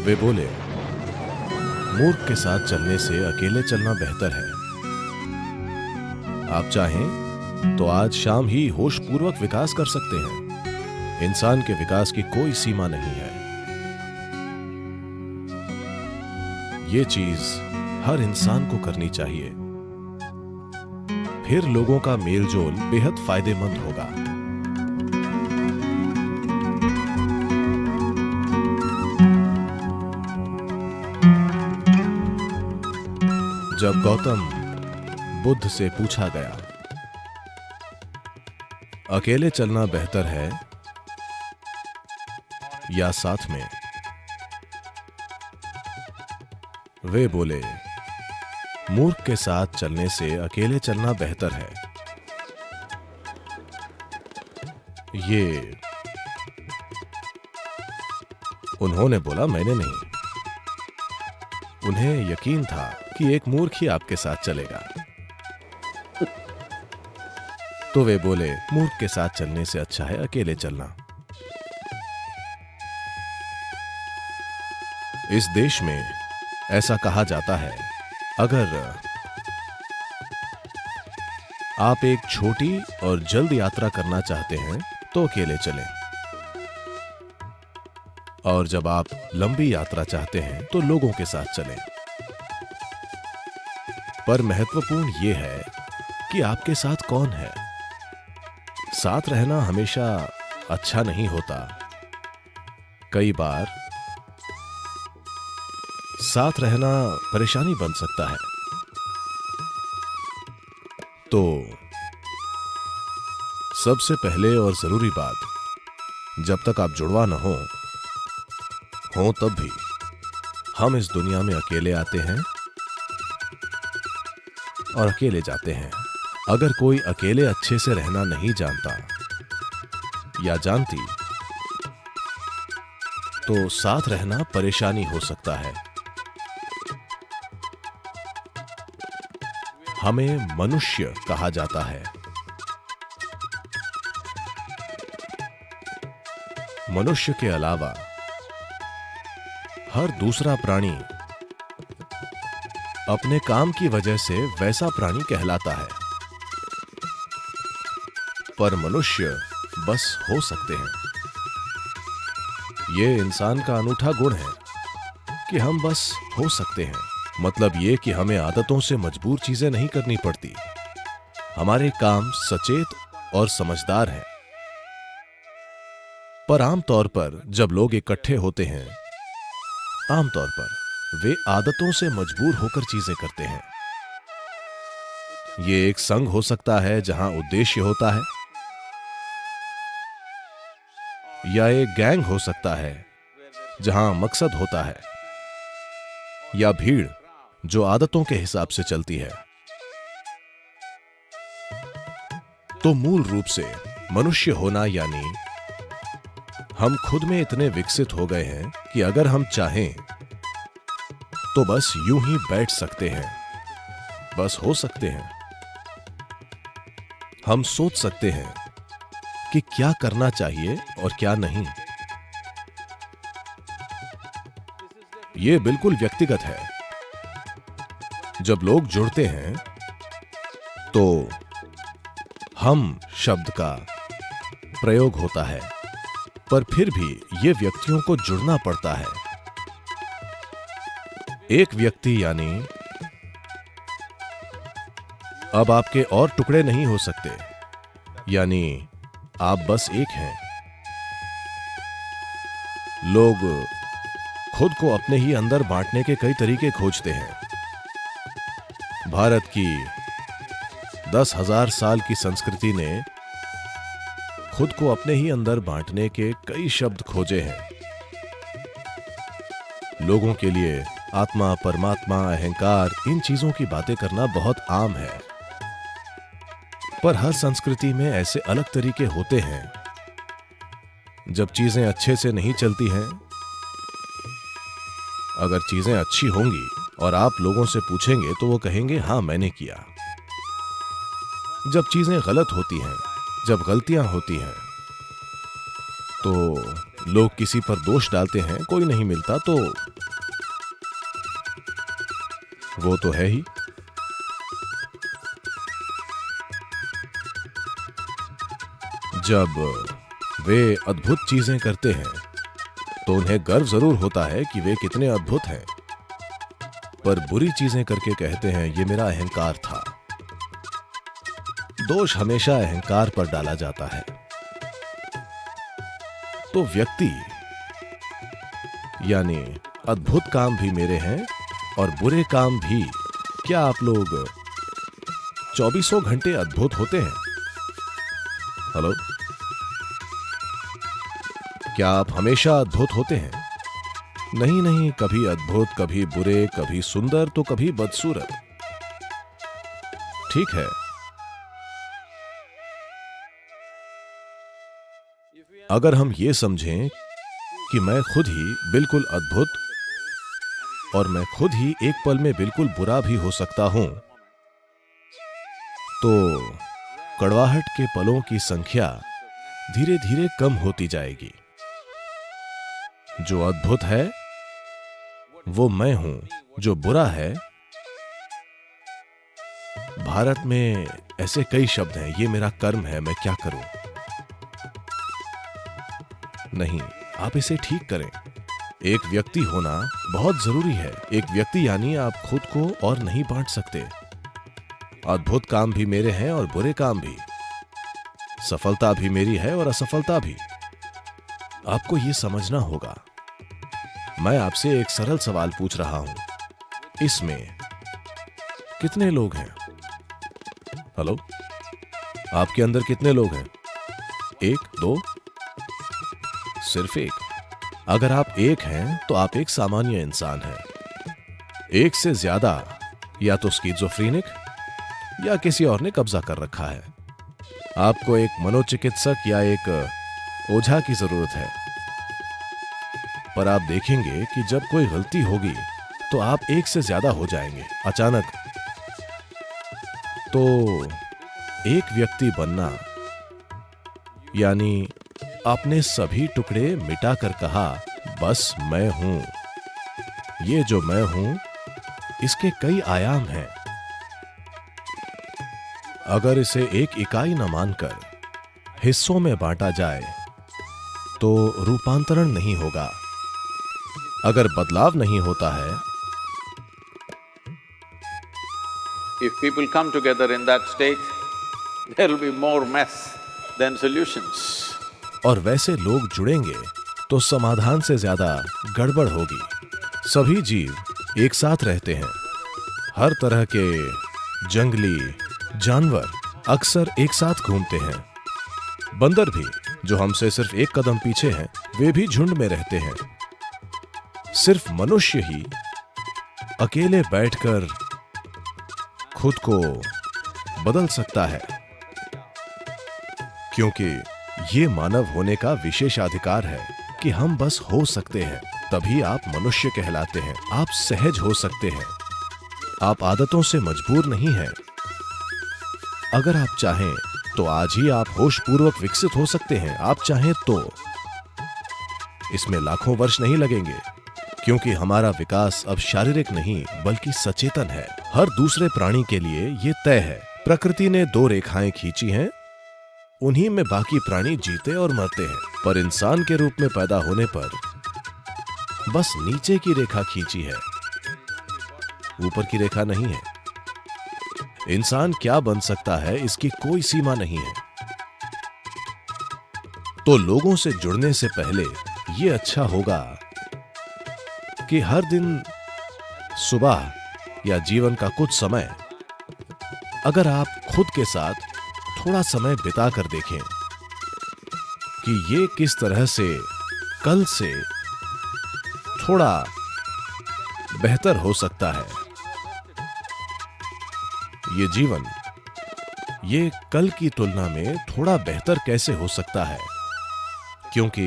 वे बोले, मूर्ख के साथ चलने से अकेले चलना बेहतर है। आप चाहें तो आज शाम ही होशपूर्वक विकास कर सकते हैं। इंसान के विकास की कोई सीमा नहीं है। ये चीज हर इंसान को करनी चाहिए, फिर लोगों का मेलजोल बेहद फायदेमंद होगा। जब गौतम बुद्ध से पूछा गया, अकेले चलना बेहतर है या साथ में, वे बोले, मूर्ख के साथ चलने से अकेले चलना बेहतर है। ये उन्होंने बोला, मैंने नहीं। उन्हें यकीन था कि एक मूर्ख ही आपके साथ चलेगा। तो वे बोले, मूर्ख के साथ चलने से अच्छा है अकेले चलना। इस देश में ऐसा कहा जाता है, अगर आप एक छोटी और जल्द यात्रा करना चाहते हैं तो अकेले चलें, और जब आप लंबी यात्रा चाहते हैं तो लोगों के साथ चलें। पर महत्वपूर्ण यह है कि आपके साथ कौन है। साथ रहना हमेशा अच्छा नहीं होता। कई बार साथ रहना परेशानी बन सकता है। तो सबसे पहले और जरूरी बात, जब तक आप जुड़वा न हो तब भी हम इस दुनिया में अकेले आते हैं और अकेले जाते हैं। अगर कोई अकेले अच्छे से रहना नहीं जानता या जानती तो साथ रहना परेशानी हो सकता है। हमें मनुष्य कहा जाता है। मनुष्य के अलावा हर दूसरा प्राणी अपने काम की वजह से वैसा प्राणी कहलाता है, पर मनुष्य बस हो सकते हैं। ये इंसान का अनूठा गुण है कि हम बस हो सकते हैं। मतलब ये कि हमें आदतों से मजबूर चीजें नहीं करनी पड़ती। हमारे काम सचेत और समझदार हैं। पर आमतौर पर जब लोग इकट्ठे होते हैं, आमतौर पर वे आदतों से मजबूर होकर चीजें करते हैं। ये एक संघ हो सकता है जहां उद्देश्य होता है, या एक गैंग हो सकता है जहां मकसद होता है, या भीड़ जो आदतों के हिसाब से चलती है। तो मूल रूप से मनुष्य होना यानी हम खुद में इतने विकसित हो गए हैं कि अगर हम चाहें तो बस यूं ही बैठ सकते हैं, बस हो सकते हैं। हम सोच सकते हैं कि क्या करना चाहिए और क्या नहीं। यह बिल्कुल व्यक्तिगत है। जब लोग जुड़ते हैं तो हम शब्द का प्रयोग होता है, पर फिर भी यह व्यक्तियों को जुड़ना पड़ता है। एक व्यक्ति यानी अब आपके और टुकड़े नहीं हो सकते, यानी आप बस एक हैं। लोग खुद को अपने ही अंदर बांटने के कई तरीके खोजते हैं। भारत की 10,000 साल की संस्कृति ने खुद को अपने ही अंदर बांटने के कई शब्द खोजे हैं। लोगों के लिए आत्मा, परमात्मा, अहंकार, इन चीजों की बातें करना बहुत आम है। पर हर संस्कृति में ऐसे अलग तरीके होते हैं। जब चीजें अच्छे से नहीं चलती हैं, अगर चीजें अच्छी होंगी और आप लोगों से पूछेंगे तो वो कहेंगे, हां मैंने किया। जब चीजें गलत होती हैं, जब गलतियां होती हैं, तो लोग किसी पर दोष डालते हैं, कोई नहीं मिलता तो वो तो है ही। जब वे अद्भुत चीजें करते हैं तो उन्हें गर्व जरूर होता है कि वे कितने अद्भुत हैं, पर बुरी चीजें करके कहते हैं ये मेरा अहंकार था। दोष हमेशा अहंकार पर डाला जाता है। तो व्यक्ति यानी अद्भुत काम भी मेरे हैं और बुरे काम भी। क्या आप लोग 24 घंटे अद्भुत होते हैं? हेलो, क्या आप हमेशा अद्भुत होते हैं? नहीं नहीं, कभी अद्भुत, कभी बुरे, कभी सुंदर तो कभी बदसूरत। ठीक है, अगर हम ये समझें कि मैं खुद ही बिल्कुल अद्भुत और मैं खुद ही एक पल में बिल्कुल बुरा भी हो सकता हूं, तो कड़वाहट के पलों की संख्या धीरे धीरे कम होती जाएगी। जो अद्भुत है वो मैं हूं, जो बुरा है, भारत में ऐसे कई शब्द हैं, ये मेरा कर्म है, मैं क्या करूं। नहीं, आप इसे ठीक करें। एक व्यक्ति होना बहुत जरूरी है। एक व्यक्ति यानी आप खुद को और नहीं बांट सकते। अद्भुत काम भी मेरे हैं और बुरे काम भी। सफलता भी मेरी है और असफलता भी। आपको यह समझना होगा। मैं आपसे एक सरल सवाल पूछ रहा हूं, इसमें कितने लोग हैं? हेलो, आपके अंदर कितने लोग हैं? एक, दो, सिर्फ एक। अगर आप एक हैं तो आप एक सामान्य इंसान हैं। एक से ज्यादा या तो स्किज़ोफ्रेनिक या किसी और ने कब्जा कर रखा है। आपको एक मनोचिकित्सक या एक ओझा की जरूरत है। पर आप देखेंगे कि जब कोई गलती होगी तो आप एक से ज्यादा हो जाएंगे अचानक। तो एक व्यक्ति बनना यानी आपने सभी टुकड़े मिटाकर कहा बस मैं हूं। ये जो मैं हूं इसके कई आयाम हैं। अगर इसे एक इकाई न मानकर हिस्सों में बांटा जाए तो रूपांतरण नहीं होगा। अगर बदलाव नहीं होता है, If people come together in that state, there will be more mess than solutions. और वैसे लोग जुड़ेंगे तो समाधान से ज्यादा गड़बड़ होगी। सभी जीव एक साथ रहते हैं। हर तरह के जंगली जानवर अक्सर एक साथ घूमते हैं। बंदर भी, जो हमसे सिर्फ एक कदम पीछे हैं, वे भी झुंड में रहते हैं। सिर्फ मनुष्य ही अकेले बैठकर खुद को बदल सकता है, क्योंकि ये मानव होने का विशेषाधिकार है कि हम बस हो सकते हैं। तभी आप मनुष्य कहलाते हैं। आप सहज हो सकते हैं। आप आदतों से मजबूर नहीं हैं। अगर आप चाहें तो आज ही आप होशपूर्वक विकसित हो सकते हैं। आप चाहें तो इसमें लाखों वर्ष नहीं लगेंगे, क्योंकि हमारा विकास अब शारीरिक नहीं बल्कि सचेतन है। हर दूसरे प्राणी के लिए ये तय है। प्रकृति ने दो रेखाएं खींची हैं, उन्हीं में बाकी प्राणी जीते और मरते हैं। पर इंसान के रूप में पैदा होने पर बस नीचे की रेखा खींची है, ऊपर की रेखा नहीं है। इंसान क्या बन सकता है इसकी कोई सीमा नहीं है। तो लोगों से जुड़ने से पहले ये अच्छा होगा कि हर दिन सुबह या जीवन का कुछ समय अगर आप खुद के साथ थोड़ा समय बिता कर देखें कि ये किस तरह से कल से थोड़ा बेहतर हो सकता है। ये जीवन ये कल की तुलना में थोड़ा बेहतर कैसे हो सकता है, क्योंकि